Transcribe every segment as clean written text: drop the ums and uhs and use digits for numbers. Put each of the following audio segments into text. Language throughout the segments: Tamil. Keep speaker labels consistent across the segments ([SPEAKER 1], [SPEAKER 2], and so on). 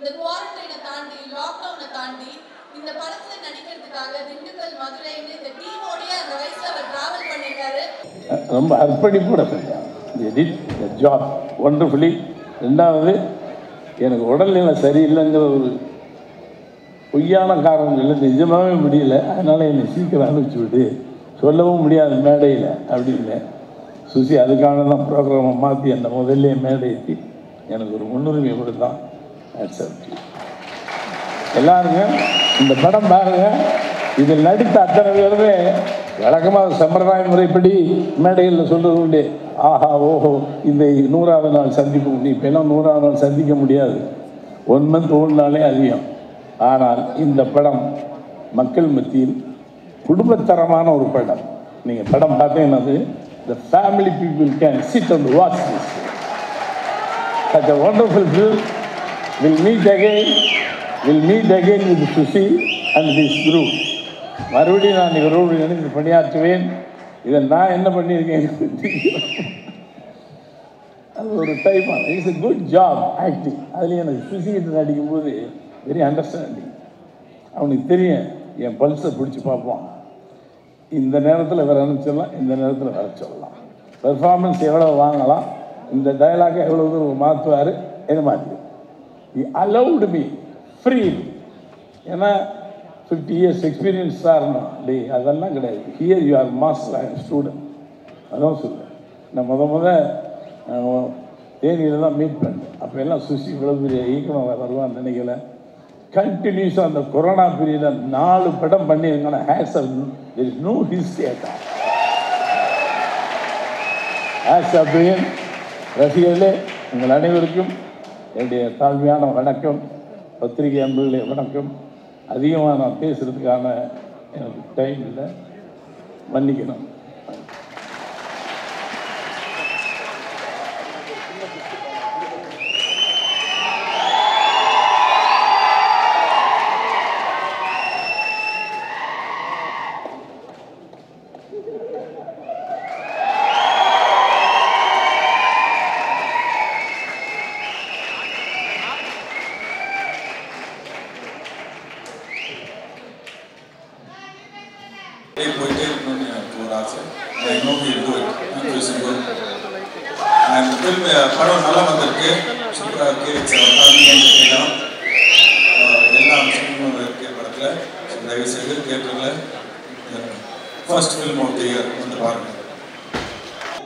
[SPEAKER 1] இந்த குவாரண்டைனை தாண்டி லாக்டவுனை தாண்டி இந்த படத்துல நடிக்கிறதுக்காக திண்டுக்கல் மதுரைன்னு இந்த டீமோடய அந்த வயசுல அவர் டிராவல் பண்ணிருக்காரு.
[SPEAKER 2] ரொம்ப அர்ப்பணிப்போட ஜாப் ஒண்டர்ஃபுல்லி. ரெண்டாவது, எனக்கு உடல்நிலை சரியில்லைங்கிற ஒரு பொய்யான காரணம் இல்லை, நிஜமாகவே முடியல. அதனால் என்னை சீக்கிரம் அனுப்பிச்சி விட்டு சொல்லவும் முடியாது மேடையில் அப்படின்னு சுசி அதுக்காக தான் ப்ரோக்ராமை மாற்றி என்னை முதல்ல மேடை ஏற்றி எனக்கு ஒரு முன்னுரிமை கொடுத்தான். எல்லாருங்க இந்த படம் பாருங்க. இதில் நடித்த அத்தனை பேருமே வழக்கமாக சம்பிரதாய முறைப்படி மேடைகளில் சொல்கிறது உண்டு, ஆஹா ஓஹோ இந்த 100வது நாள் சந்திப்பு உண்டு. இப்போலாம் 100வது நாள் சந்திக்க முடியாது, 1 மந்த் 1 நாளே அதிகம். ஆனால் இந்த படம் மக்கள் மத்தியில் குடும்பத்தரமான ஒரு படம். நீங்கள் படம் பார்த்தீங்கன்னா the family people can sit and watch this. Such a wonderful film. We'll meet again with Susi and this group. மறுபடியும் நான் இவரோடு இணைந்து பணியாற்றுவேன். இதை நான் என்ன பண்ணியிருக்கேன் அது ஒரு time. It's a good job acting. அதுலேயும் எனக்கு சுசிக்கிட்டு நடிக்கும்போது வெரி அண்டர்ஸ்டாண்டிங். அவனுக்கு தெரியும் என் பல்ஸை பிடிச்சி பார்ப்போம், இந்த நேரத்தில் வேறு அனுப்பிச்சிடலாம், இந்த நேரத்தில் வர சொல்லலாம், பெர்ஃபார்மன்ஸ் எவ்வளோ வாங்கலாம், இந்த டைலாகை எவ்வளோ தூரம் மாற்றுவார், என்ன மாற்றி allowed me free. ஏன்னா 50 years எக்ஸ்பீரியன்ஸ் தான் அதெல்லாம் கிடையாது. Here you are master student. அதான் சொல்லுவேன். நான் முத தேனியில் தான் மீட் பண்ணேன். அப்போ எல்லாம் சுசி இவ்வளோ பெரிய இயக்குனர் வருவான்னு நினைக்கல. கண்டினியூஸாக அந்த கொரோனா பீரியடில் 4 படம் பண்ணியிருக்கான ஹேஸ் there is no history at all. ஆஷாபிரியன் ரசிகர்களே, உங்கள் அனைவருக்கும் என்னுடைய தாழ்மையான வணக்கம். பத்திரிகை அன்பர்களே வணக்கம். அதிகமாக நான் பேசுகிறதுக்கான எனக்கு டைம் இல்லை, மன்னிக்கணும்.
[SPEAKER 3] போயிட்டே இருக்கணும்னு எனக்கு ஒரு ஆசை. I know he will do it. Thank you Simbu. And film படம் நல்லா வந்திருக்கு, சூப்பராக இருக்குது. கேட்கலாம் எல்லா அம்சங்களும் இருக்குது படத்தில். தயவு செய்து தியேட்டரில் first film of the year வந்து பாருங்கள்.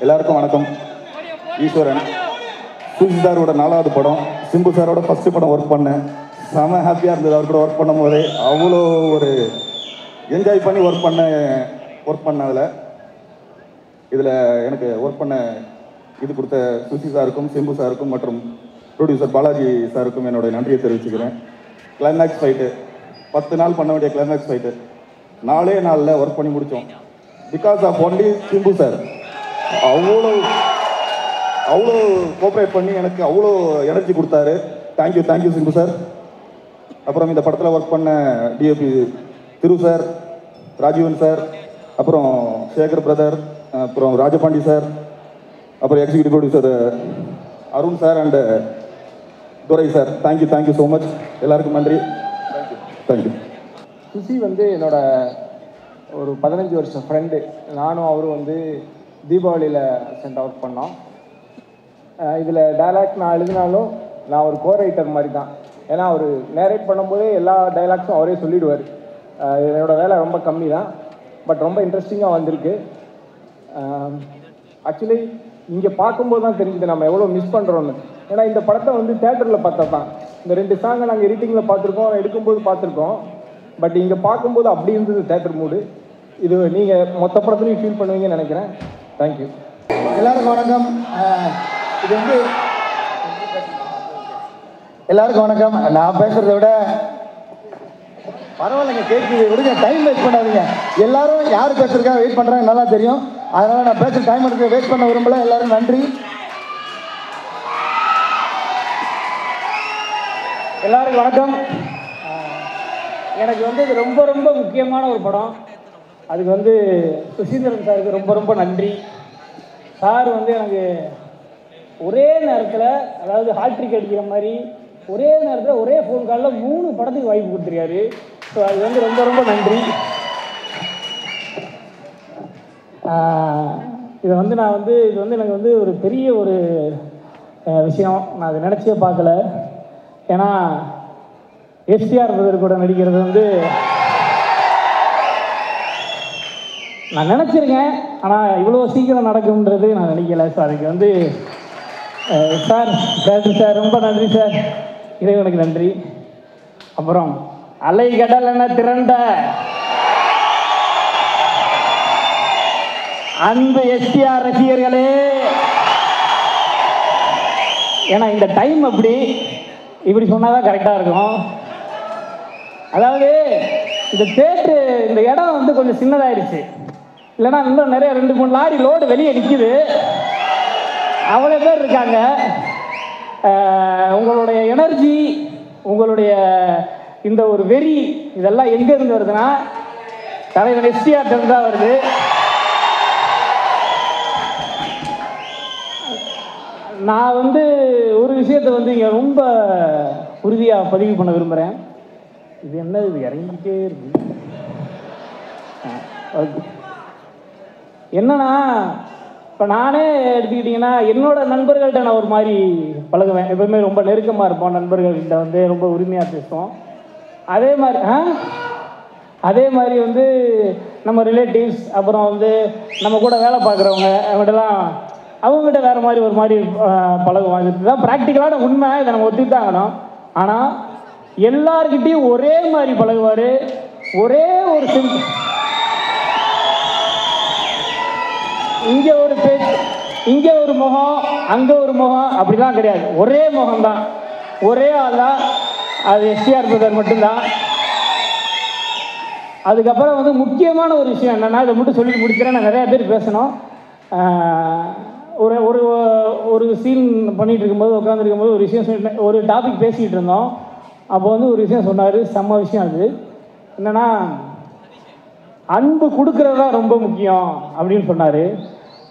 [SPEAKER 4] எல்லாருக்கும் வணக்கம். ஈஸ்வரன் சுசி சாரோட 4வது படம், சிம்பு சாரோட ஃபஸ்ட்டு படம் ஒர்க் பண்ணேன். செம ஹாப்பியாக இருந்தது. அவர் கூட ஒர்க் பண்ணும் போதே அவ்வளோ ஒரு என்ஜாய் பண்ணி ஒர்க் பண்ணதில் இதில் எனக்கு ஒர்க் பண்ண இது கொடுத்த சுசி சாருக்கும் சிம்பு சாருக்கும் மற்றும் ப்ரொடியூசர் பாலாஜி சாருக்கும் என்னோடய நன்றியை தெரிவிச்சுக்கிறேன். கிளைமேக்ஸ் ஃபைட்டு 10 நாள் பண்ண வேண்டிய கிளைமேக்ஸ் ஃபைட்டு 4 நாளில் ஒர்க் பண்ணி முடித்தோம். Because of only Simbu sir. அவ்வளோ கோஆப்ரேட் பண்ணி எனக்கு அவ்வளோ எனர்ஜி கொடுத்தாரு. Thank you Simbu sir. அப்புறம் இந்த படத்தில் ஒர்க் பண்ண DOP Thiru sir, Rajeevan sir, அப்புறம் சேகர் பிரதர், அப்புறம் ராஜபாண்டி சார், அப்புறம் executive producer Arun sir and Durai sir. Thank you so much. எல்லாருக்கும் நன்றி. தேங்க்யூ.
[SPEAKER 5] சுசி என்னோட ஒரு 15 வருஷம் ஃப்ரெண்டு. நானும் அவரும் தீபாவளியில் சென்ட் ஒர்க் பண்ணோம். இதில் டைலாக் நான் எழுதினாலும் நான் ஒரு கோ ரைட்டர் மாதிரி தான். ஏன்னா அவர் நேரேட் பண்ணும்போதே எல்லா டைலாக்ஸும் அவரே சொல்லிவிடுவார். என்னோடய வேலை ரொம்ப கம்மி தான், பட் ரொம்ப இன்ட்ரெஸ்டிங்காக வந்திருக்கு. ஆக்சுவலி இங்கே பார்க்கும்போது தான் தெரிஞ்சுது நம்ம எவ்வளோ மிஸ் பண்ணுறோன்னு. ஏன்னா இந்த படத்தை தேட்டரில் பார்த்தா தான். இந்த 2 சாங்கை நாங்கள் எடிட்டிங்கில் பார்த்துருக்கோம், எடுக்கும்போது பார்த்துருக்கோம். பட் இங்கே பார்க்கும்போது அப்படி இருந்தது தேட்டர் மூடு. இது நீங்கள் மொத்த படத்துலையும் ஃபீல் பண்ணுவீங்கன்னு நினைக்கிறேன். தேங்க்யூ.
[SPEAKER 6] எல்லாருக்கும் வணக்கம். இது எல்லாருக்கும் வணக்கம். நான் பேசுகிறத விட பரவாயில்லைங்க, கேட்குது விடுங்க, டைம் வேஸ்ட் பண்ணாதீங்க. எல்லாரும் யார் பேசுறதுக்காக வெயிட் பண்ணுறாங்க நல்லா தெரியும். அதனால் நான் பேசுகிற டைம் எடுக்க வேஸ்ட் பண்ண விரும்பல. எல்லாரும் நன்றி.
[SPEAKER 5] எல்லாருக்கும் வணக்கம். எனக்கு இது ரொம்ப ரொம்ப முக்கியமான ஒரு படம். அதுக்கு சுசீந்திரன் சாருக்கு ரொம்ப ரொம்ப நன்றி. சார் எனக்கு ஒரே நேரத்தில், அதாவது ஹாட்ரிக் அடிக்கிற மாதிரி
[SPEAKER 7] ஒரே நேரத்தில் ஒரே ஃபோன் காலில் 3 படத்துக்கு வாய்ப்பு கொடுத்துருக்காரு. ஸோ அது வந்து ரொம்ப ரொம்ப நன்றி. இதை வந்து நான் வந்து இது வந்து எனக்கு வந்து ஒரு பெரிய ஒரு விஷயம். நான் அதை நினச்சே பார்க்கல. ஏன்னா எஸ்டிஆர் பிரதர் கூட நடிக்கிறது வந்து நான் நினச்சிருக்கேன், ஆனால் இவ்வளோ சீக்கிரம் நடக்கும்ன்றது நான் நினைக்கல. ஸோ அதுக்கு வந்து சார் நன்றி சார், ரொம்ப நன்றி சார், இறைவனுக்கு நன்றி. அப்புறம் அலை கடல் என திரண்ட அன்பு எஸ்டிஆர் ரசிகர்களே, ஏன்னா இந்த டைம் இப்படி சொன்னாதான் கரெக்டாக இருக்கும். அதாவது இந்த தேட்டரு இந்த இடம் வந்து கொஞ்சம் சின்னதாயிருச்சு, இல்லைன்னா இன்னும் நிறைய 2-3 லாரி லோடு வெளியே நிற்கிது, அவ்வளோ பேர் இருக்காங்க. உங்களுடைய எனர்ஜி, உங்களுடைய இந்த ஒரு வெறி, இதெல்லாம் எங்கேருந்து வருதுன்னா தலைவர் எஸ்டிஆர் தான் வருது. நான் வந்து ஒரு விஷயத்தை வந்து இங்கே ரொம்ப உறுதியாக பதிவு பண்ண விரும்புகிறேன். இது என்ன, இது இறங்கிட்டே இருக்கு. என்னன்னா, இப்போ நானே எடுத்துக்கிட்டிங்கன்னா என்னோட நண்பர்கள்ட்ட நான் ஒரு மாதிரி பழகுவேன். எப்பவுமே ரொம்ப நெருக்கமாக இருப்போம். நண்பர்கள்கிட்ட வந்து ரொம்ப உரிமையாக பேசுவோம். அதே மாதிரி வந்து நம்ம ரிலேட்டிவ்ஸ், அப்புறம் வந்து நம்ம கூட வேலை பார்க்குறவங்க, அவங்ககிட்ட வேறு மாதிரி ஒரு மாதிரி பழகுவோம். இதுதான் ப்ராக்டிக்கலான உண்மை, இதை நம்ம ஒத்துக்கிட்டு தான் ஆகணும். ஆனால் எல்லார்கிட்டையும் ஒரே மாதிரி பழகுவார். ஒரே ஒரு இங்கே ஒரு பேச்சு, இங்கே ஒரு முகம், அங்கே ஒரு முகம், அப்படிலாம் கிடையாது. ஒரே முகம்தான், ஒரே ஆள் தான், அது எஸ்டிஆர் பிரதர் மட்டும்தான். அதுக்கப்புறம் வந்து முக்கியமான ஒரு விஷயம் என்னென்னா, இதை மட்டும் சொல்லி முடிக்கிறேன், நான் நிறையா பேர் பேசணும். ஒரு ஒரு ஒரு சீன் பண்ணிகிட்டு இருக்கும்போது, உட்காந்துருக்கும்போது ஒரு விஷயம் ஒரு டாபிக் பேசிக்கிட்டு இருந்தோம். அப்போ வந்து ஒரு விஷயம் சொன்னார், செம்ம விஷயம். அது என்னென்னா, அன்பு கொடுக்கறதா ரொம்ப முக்கியம் அப்படின்னு சொன்னார்.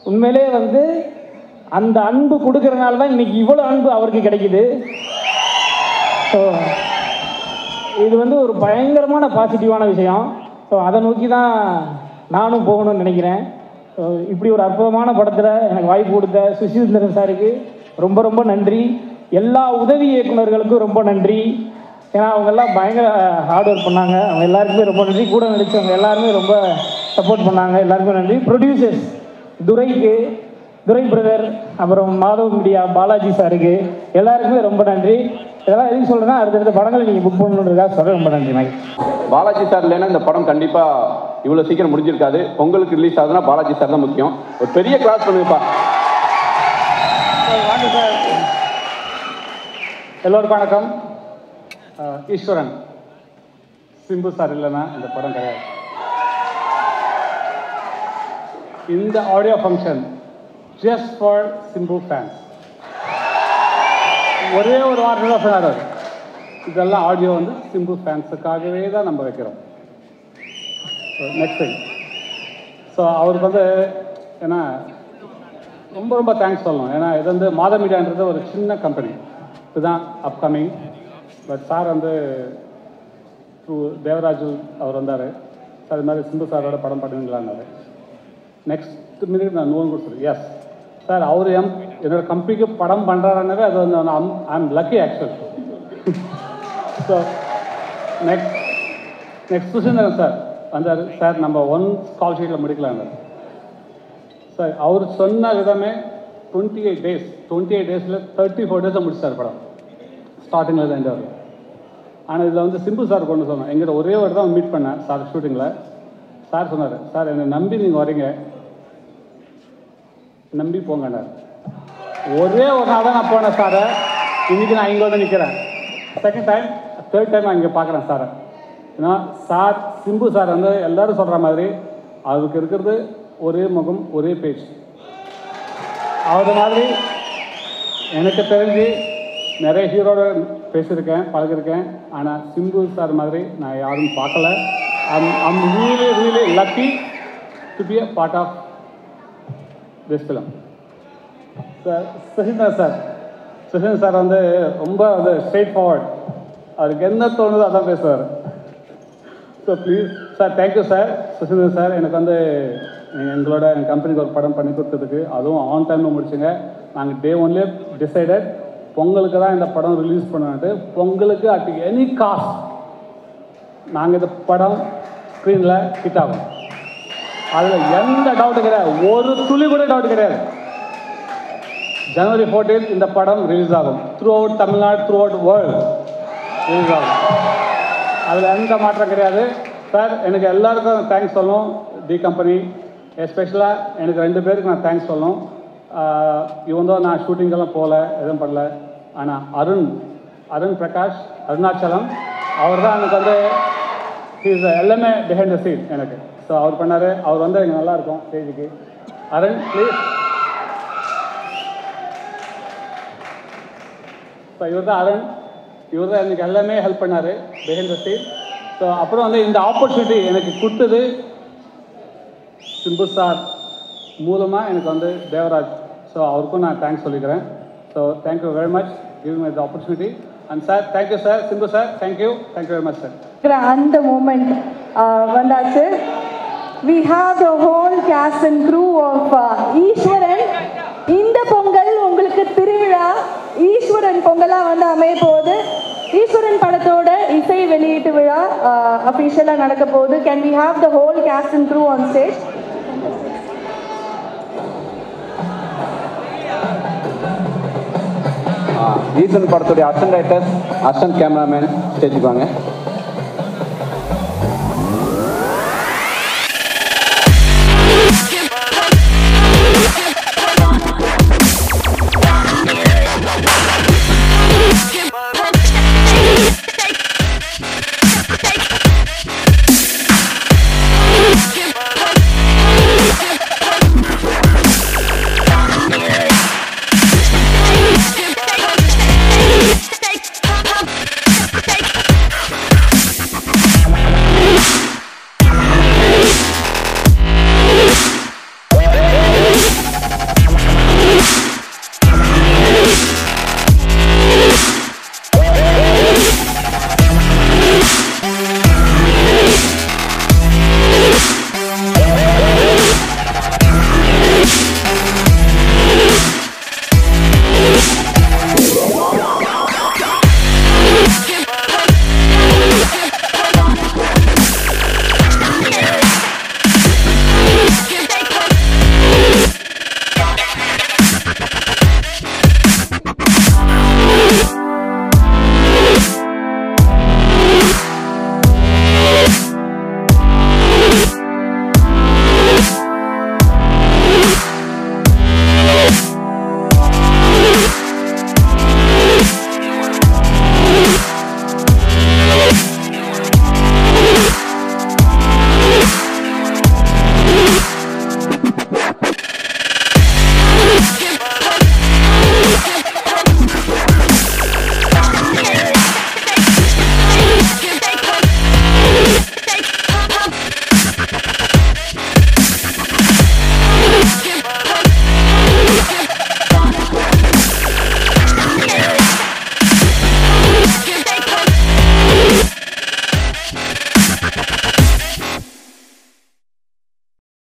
[SPEAKER 7] உண்மையிலே வந்து அந்த அன்பு கொடுக்கறதுனால தான் இன்றைக்கி இவ்வளோ அன்பு அவருக்கு கிடைக்குது. ஸோ இது வந்து ஒரு பயங்கரமான பாசிட்டிவான விஷயம். ஸோ அதை நோக்கி தான் நானும் போகணும்னு நினைக்கிறேன். ஸோ இப்படி ஒரு அற்புதமான படத்தில் எனக்கு வாய்ப்பு கொடுத்த சுசீந்திரன் சாருக்கு ரொம்ப ரொம்ப நன்றி. எல்லா உதவி இயக்குநர்களுக்கும் ரொம்ப நன்றி. ஏன்னா அவங்கெல்லாம் பயங்கர ஹார்ட் ஒர்க் பண்ணாங்க. அவங்க எல்லாருக்குமே ரொம்ப நன்றி. கூட நடித்தவங்க எல்லாருமே ரொம்ப சப்போர்ட் பண்ணாங்க. எல்லாருக்குமே நன்றி. ப்ரொடியூசர்ஸ் துரை பிரதர், அப்புறம் மாதவ் மீடியா பாலாஜி சாருக்கு எல்லாருக்குமே ரொம்ப நன்றி. இதெல்லாம் எதுக்கு சொல்கிறேன்னா, அடுத்தடுத்த படங்களை நீங்கள் புக் பண்ணணுன்றதுக்காக சொல்ல ரொம்ப நன்றி. மைக்
[SPEAKER 8] பாலாஜி சார் இல்லைன்னா இந்த படம் கண்டிப்பாக இவ்வளோ சீக்கிரம் முடிஞ்சிருக்காது. பொங்கலுக்கு ரிலீஸ் ஆகுதுன்னா பாலாஜி சார் தான் முக்கியம். ஒரு பெரிய கிளாஸ் பண்ணுங்கப்பா.
[SPEAKER 9] எல்லோருக்கும் வணக்கம். ஈஸ்வரன், சிம்பு சார் இல்லைன்னா இந்த படம் கிடையாது. இந்த audio function just for Simbu fans. ஒரே ஒரு வார்த்தை தான் சொன்னார் அவர். இதெல்லாம் ஆடியோ வந்து சிம்பு ஃபேன்ஸுக்காகவே தான் நம்ம வைக்கிறோம். நெக்ஸ்ட் திங், ஸோ அவருக்கு வந்து ஏன்னா ரொம்ப ரொம்ப தேங்க்ஸ் சொல்லணும். ஏன்னா இது வந்து மாத மீடியான்றது ஒரு சின்ன கம்பெனி, இதுதான் அப்கமிங். பட் சார் வந்து தேவராஜு அவர் வந்தார். சார் இது மாதிரி சிம்பு சாரோட படம் பண்ணுவீங்களான்னாரு. நெக்ஸ்ட் மினிட் நான் நோன் கொடுத்துருக்கேன். எஸ் சார், அவர் என்னோட கம்பெனிக்கு படம் பண்ணுறாருன்னாவே அது வந்து I am lucky actual. So next Suseenthiran sir வந்தார். சார் நம்ம 1 கால் ஷீட்டில் முடிக்கலாங்க சார். அவர் சொன்ன விதமே 28 டேஸில் 34 டேஸை முடிச்சார் படம், ஸ்டார்டிங்கில் தான் எந்த. ஆனால் இதில் வந்து சிம்பு சார் கொண்டு சொன்னோம். எங்கிட்ட ஒரே ஒரு தான் மீட் பண்ணேன் சார் ஷூட்டிங்கில். சார் சொன்னார், சார் என்னை நம்பி நீங்கள் வரீங்க, நம்பி போங்கன்னார். ஒரே ஒரு நாள் தான் நான் போனேன் சாரை. இன்றைக்கி நான் இங்கே வந்து நிற்கிறேன். செகண்ட் டைம், தேர்ட் டைம் நான் இங்கே பார்க்குறேன் சாரை. ஏன்னா சார், சிம்பு சார் வந்து எல்லோரும் சொல்கிற மாதிரி அதுக்கு இருக்கிறது ஒரே முகம் ஒரே பேச்சு. அவர் மாதிரி எனக்கு தெரிஞ்சு நிறைய ஹீரோட பேசியிருக்கேன், பழகிருக்கேன். ஆனால் சிம்பு சார் மாதிரி நான் யாரும் பார்க்கல. I'm really lucky to be a part of this film. Sir Suseenthiran sir Sushin sir வந்து ரொம்ப வந்து ஸ்ட்ரெயிட் ஃபார்வர்ட், அவருக்கு என்ன தோணுதோ அதான் பேசுவார். So please sir, thank you sir. Sushin sir எனக்கு வந்து எங்களோட என் கம்பெனிக்கு ஒரு படம் பண்ணி கொடுத்ததுக்கு, அதுவும் ஆன் டைமில் முடிச்சுங்க. நாங்கள் டே ஒன்லேயே டிசைடட் பொங்கலுக்கு தான் இந்த படம் ரிலீஸ் பண்ணிட்டு, பொங்கலுக்கு அட் எனி காஸ்ட் நாங்கள் இந்த படம் ஸ்க்ரீனில் ஹிட் ஆகும். அதில் எந்த டவுட்டும் கிடையாது, ஒரு துளி கூட டவுட் கிடையாது. January 14th இந்த படம் ரிலீஸ் ஆகும். Through out Tamil Nadu, through out world release ஆகும். அதில் எந்த மாற்றம் கிடையாது. சார் எனக்கு எல்லாருக்கும் தேங்க்ஸ் சொல்லணும். டி கம்பெனி எஸ்பெஷலாக எனக்கு 2 பேருக்கு நான் தேங்க்ஸ் சொல்லணும். இவன் தான் நான் ஷூட்டிங்கெல்லாம் போகல, எதுவும் பண்ணல. ஆனால் அருண் பிரகாஷ் அருணாச்சலம் அவர் தான் எனக்கு வந்து ஹீஸ் எல்லாமே பிஹைண்ட் த சீன் எனக்கு. ஸோ அவர் பண்ணார். அவர் வந்து எனக்கு நல்லாயிருக்கும் ஸ்டேஜுக்கு. அருண் ப்ளீஸ். ஸோ இவர் தான் அருண், இவர் தான் எனக்கு எல்லாமே ஹெல்ப் பண்ணார் பிஹைண்ட் த சீன். ஸோ அப்புறம் வந்து இந்த ஆப்பர்ச்சுனிட்டி எனக்கு கொடுத்தது சிம்பு சார் மூலமாக எனக்கு வந்து தேவராஜ். ஸோ அவருக்கும் நான் தேங்க்ஸ் சொல்லிக்கிறேன். So thank you very much giving my the opportunity. And sir thank you sir, Simbu sir thank you very much sir.
[SPEAKER 10] அந்த மூமெண்ட் வந்தாச்சு. We have the whole cast and crew of ஈஸ்வரன். இந்த பொங்கல் உங்களுக்கு திருவிழா ஈஸ்வரன் பொங்கலா வந்து அமைய போகுது. ஈஸ்வரன் படத்தோட இசை வெளியீட்டு விழா அஃபிஷியலாக நடக்க போகுது. Can we have the whole cast and crew on stage?
[SPEAKER 8] ஈஸ்வரன் படத்துடைய அசிஸ்டன்ட் ரைட்டர், அசிஸ்டன்ட் கேமராமேன் ஸ்டேஜுக்கு வாங்க.